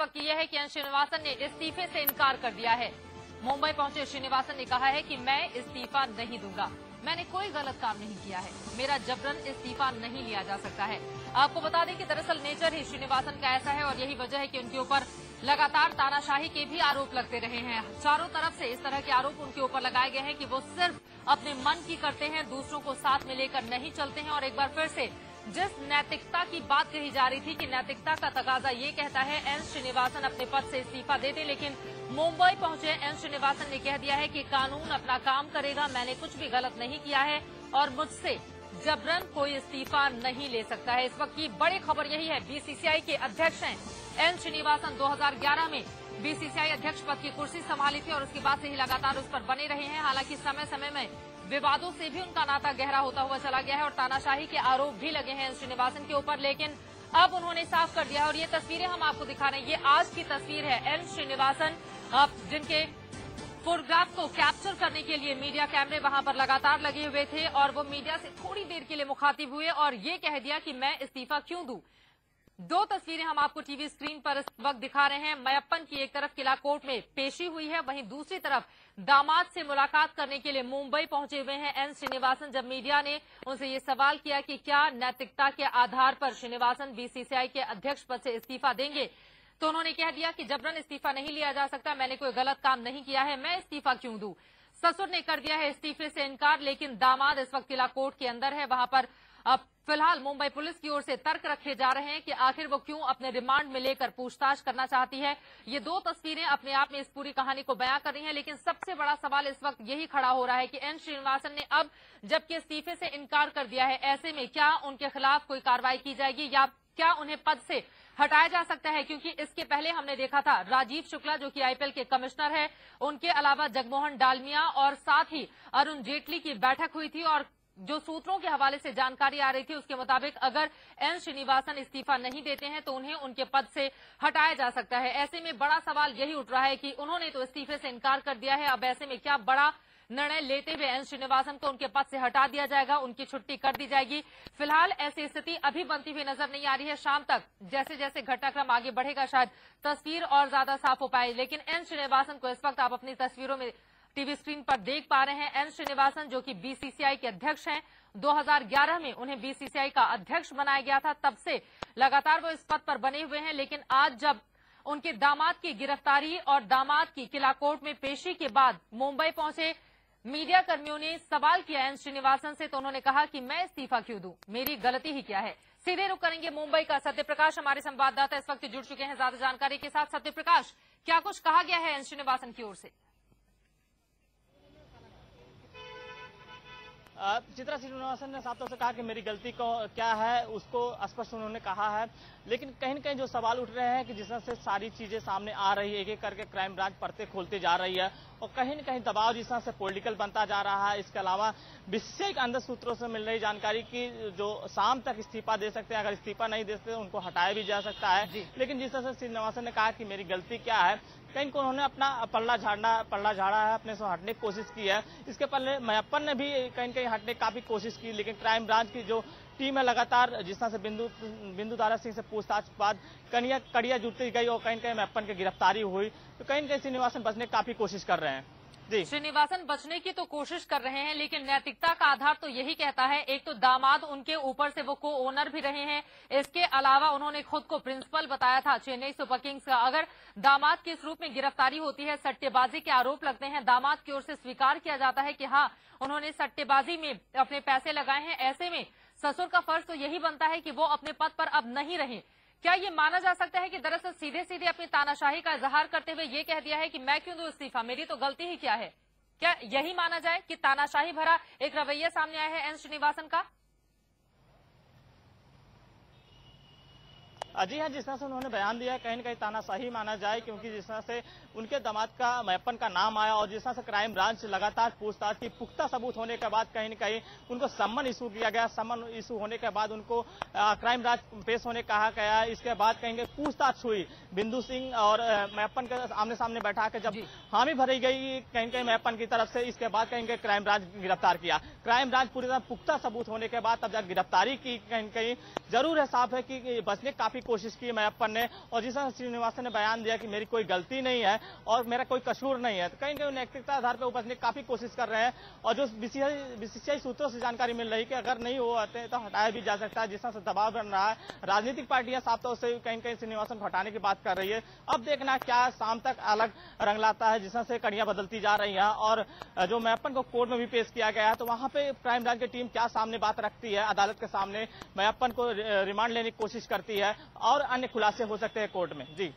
वक्त की यह है कि एन श्रीनिवासन ने इस्तीफे से इनकार कर दिया है। मुंबई पहुंचे श्रीनिवासन ने कहा है कि मैं इस्तीफा नहीं दूंगा, मैंने कोई गलत काम नहीं किया है, मेरा जबरन इस्तीफा नहीं लिया जा सकता है। आपको बता दें कि दरअसल नेचर ही श्रीनिवासन का ऐसा है और यही वजह है कि उनके ऊपर लगातार तानाशाही के भी आरोप लगते रहे हैं। चारों तरफ से इस तरह के आरोप उनके ऊपर लगाए गए हैं कि वो सिर्फ अपने मन की करते हैं, दूसरों को साथ में लेकर नहीं चलते हैं। और एक बार फिर से जिस नैतिकता की बात कही जा रही थी कि नैतिकता का तकाजा ये कहता है एन श्रीनिवासन अपने पद से इस्तीफा दे दें, लेकिन मुंबई पहुंचे एन श्रीनिवासन ने कह दिया है कि कानून अपना काम करेगा, मैंने कुछ भी गलत नहीं किया है और मुझसे जबरन कोई इस्तीफा नहीं ले सकता है। इस वक्त की बड़ी खबर यही है, बीसीसीआई के अध्यक्ष हैं एन श्रीनिवासन। 2011 में बीसीसीआई अध्यक्ष पद की कुर्सी संभाली थी और उसके बाद से ही लगातार उस पर बने रहे हैं। हालांकि समय समय में विवादों से भी उनका नाता गहरा होता हुआ चला गया है और तानाशाही के आरोप भी लगे हैं एन श्रीनिवासन के ऊपर, लेकिन अब उन्होंने साफ कर दिया है। और ये तस्वीरें हम आपको दिखा रहे हैं, ये आज की तस्वीर है। एन श्रीनिवासन जिनके फोटोग्राफ को कैप्चर करने के लिए मीडिया कैमरे वहां पर लगातार लगे हुए थे और वो मीडिया से थोड़ी देर के लिए मुखातिब हुए और ये कह दिया कि मैं इस्तीफा क्यों दूं। दो तस्वीरें हम आपको टीवी स्क्रीन पर इस वक्त दिखा रहे हैं। मयप्पन की एक तरफ किला कोर्ट में पेशी हुई है, वहीं दूसरी तरफ दामाद से मुलाकात करने के लिए मुंबई पहुंचे हुए हैं एन श्रीनिवासन। जब मीडिया ने उनसे ये सवाल किया कि क्या नैतिकता के आधार पर श्रीनिवासन बीसीसीआई के अध्यक्ष पद से इस्तीफा देंगे, तो उन्होंने कह दिया कि जबरन इस्तीफा नहीं लिया जा सकता, मैंने कोई गलत काम नहीं किया है, मैं इस्तीफा क्यों दूं। ससुर ने कर दिया है इस्तीफे से इनकार, लेकिन दामाद इस वक्त किला कोर्ट के अंदर है। वहां पर अब फिलहाल मुंबई पुलिस की ओर से तर्क रखे जा रहे हैं कि आखिर वो क्यों अपने रिमांड में लेकर पूछताछ करना चाहती है। ये दो तस्वीरें अपने आप में इस पूरी कहानी को बयां कर रही हैं, लेकिन सबसे बड़ा सवाल इस वक्त यही खड़ा हो रहा है कि एन श्रीनिवासन ने अब जबकि इस्तीफे से इनकार कर दिया है, ऐसे में क्या उनके खिलाफ कोई कार्रवाई की जाएगी या क्या उन्हें पद से हटाया जा सकता है। क्योंकि इसके पहले हमने देखा था राजीव शुक्ला जो कि आईपीएल के कमिश्नर है, उनके अलावा जगमोहन डालमिया और साथ ही अरुण जेटली की बैठक हुई थी और जो सूत्रों के हवाले से जानकारी आ रही थी उसके मुताबिक अगर एन श्रीनिवासन इस्तीफा नहीं देते हैं तो उन्हें उनके पद से हटाया जा सकता है। ऐसे में बड़ा सवाल यही उठ रहा है कि उन्होंने तो इस्तीफे से इनकार कर दिया है, अब ऐसे में क्या बड़ा निर्णय लेते हुए एन श्रीनिवासन को उनके पद से हटा दिया जाएगा, उनकी छुट्टी कर दी जाएगी। फिलहाल ऐसी स्थिति अभी बनती हुई नजर नहीं आ रही है। शाम तक जैसे जैसे घटनाक्रम आगे बढ़ेगा शायद तस्वीर और ज्यादा साफ हो पाए, लेकिन एन श्रीनिवासन को इस वक्त आप अपनी तस्वीरों में टीवी स्क्रीन पर देख पा रहे हैं। एन श्रीनिवासन जो कि बीसीसीआई के अध्यक्ष हैं, 2011 में उन्हें बीसीसीआई का अध्यक्ष बनाया गया था, तब से लगातार वो इस पद पर बने हुए हैं। लेकिन आज जब उनके दामाद की गिरफ्तारी और दामाद की किला कोर्ट में पेशी के बाद मुंबई पहुंचे मीडिया कर्मियों ने सवाल किया एन श्रीनिवासन से, तो उन्होंने कहा कि मैं इस्तीफा क्यों दूं, मेरी गलती ही क्या है। सीधे रुख करेंगे मुंबई का। सत्यप्रकाश हमारे संवाददाता इस वक्त जुड़ चुके हैं ज्यादा जानकारी के साथ। सत्यप्रकाश, क्या कुछ कहा गया है एन श्रीनिवासन की ओर से? चित्रा श्रीनिवासन ने साफ तौर से कहा कि मेरी गलती को क्या है उसको स्पष्ट उन्होंने कहा है, लेकिन कहीं न कहीं जो सवाल उठ रहे हैं कि जिस तरह से सारी चीजें सामने आ रही है, एक एक करके क्राइम ब्रांच परतें खोलते जा रही है और कहीं न कहीं दबाव जिस तरह से पॉलिटिकल बनता जा रहा है। इसके अलावा बीसीसीआई के अंदर सूत्रों से मिल रही जानकारी की जो शाम तक इस्तीफा दे सकते हैं, अगर इस्तीफा नहीं देते तो उनको हटाया भी जा सकता है। लेकिन जिस तरह से श्रीनिवासन ने कहा कि मेरी गलती क्या है, कहीं को उन्होंने अपना पल्ला झाड़ा है, अपने से हटने की कोशिश की है। इसके पहले मयप्पन ने भी कहीं कहीं हटने की काफी कोशिश की, लेकिन क्राइम ब्रांच की जो टीम है लगातार जिस तरह से बिंदु दारा सिंह से पूछताछ के बाद कड़िया जुटती गई और कहीं कहीं मयप्पन की गिरफ्तारी हुई, तो कहीं कहीं श्रीनिवासन बचने की काफी कोशिश कर रहे हैं। श्रीनिवासन बचने की तो कोशिश कर रहे हैं, लेकिन नैतिकता का आधार तो यही कहता है, एक तो दामाद उनके ऊपर से वो को ओनर भी रहे हैं, इसके अलावा उन्होंने खुद को प्रिंसिपल बताया था चेन्नई सुपर किंग्स का। अगर दामाद के इस रूप में गिरफ्तारी होती है, सट्टेबाजी के आरोप लगते हैं, दामाद की ओर से स्वीकार किया जाता है कि हाँ उन्होंने सट्टेबाजी में अपने पैसे लगाए हैं, ऐसे में ससुर का फर्ज तो यही बनता है कि वो अपने पद पर अब नहीं रहे। क्या ये माना जा सकता है कि दरअसल सीधे सीधे अपनी तानाशाही का इजहार करते हुए ये कह दिया है कि मैं क्यों दूं इस्तीफा, मेरी तो गलती ही क्या है? क्या यही माना जाए कि तानाशाही भरा एक रवैया सामने आया है एन श्रीनिवासन का? जी हाँ, जिस तरह से उन्होंने बयान दिया कहीं न कहीं तानाशाही माना जाए, क्योंकि जिस तरह से उनके दामाद का मयप्पन का नाम आया और जिस तरह से क्राइम ब्रांच लगातार पूछताछ की, पुख्ता सबूत होने के बाद कहीं न कहीं उनको सम्मन इशू किया गया। सम्मन इशू होने के बाद उनको क्राइम ब्रांच पेश होने कहा गया। इसके बाद कहीं पूछताछ हुई, बिंदु सिंह और मयप्पन के आमने सामने बैठा के जब हामी भरी गई कहीं कहीं मयप्पन की तरफ से, इसके बाद कहीं क्राइम ब्रांच गिरफ्तार किया। क्राइम ब्रांच पूरी तरह पुख्ता सबूत होने के बाद तब जब गिरफ्तारी की, कहीं जरूर है साफ है कि बचने काफी कोशिश की मैयप्पन ने, और जिस तरह श्रीनिवासन ने बयान दिया कि मेरी कोई गलती नहीं है और मेरा कोई कसूर नहीं है, तो कहीं कहीं नैतिकता आधार पर उपजने की काफी कोशिश कर रहे हैं। और जो बीसीसीआई सूत्रों से जानकारी मिल रही है कि अगर नहीं हो आते तो हटाया भी जा सकता है, जिस तरह से दबाव बन रहा है। राजनीतिक पार्टियां साफ तौर से कहीं कहीं श्रीनिवासन को हटाने की बात कर रही है। अब देखना क्या शाम तक अलग रंग लाता है, जिस तरह से कड़ियां बदलती जा रही हैं। और जो मैयप्पन को कोर्ट में भी पेश किया गया है, तो वहां पे क्राइम ब्रांच की टीम क्या सामने बात रखती है, अदालत के सामने मैयप्पन को रिमांड लेने की कोशिश करती है और अन्य खुलासे हो सकते हैं कोर्ट में। जी।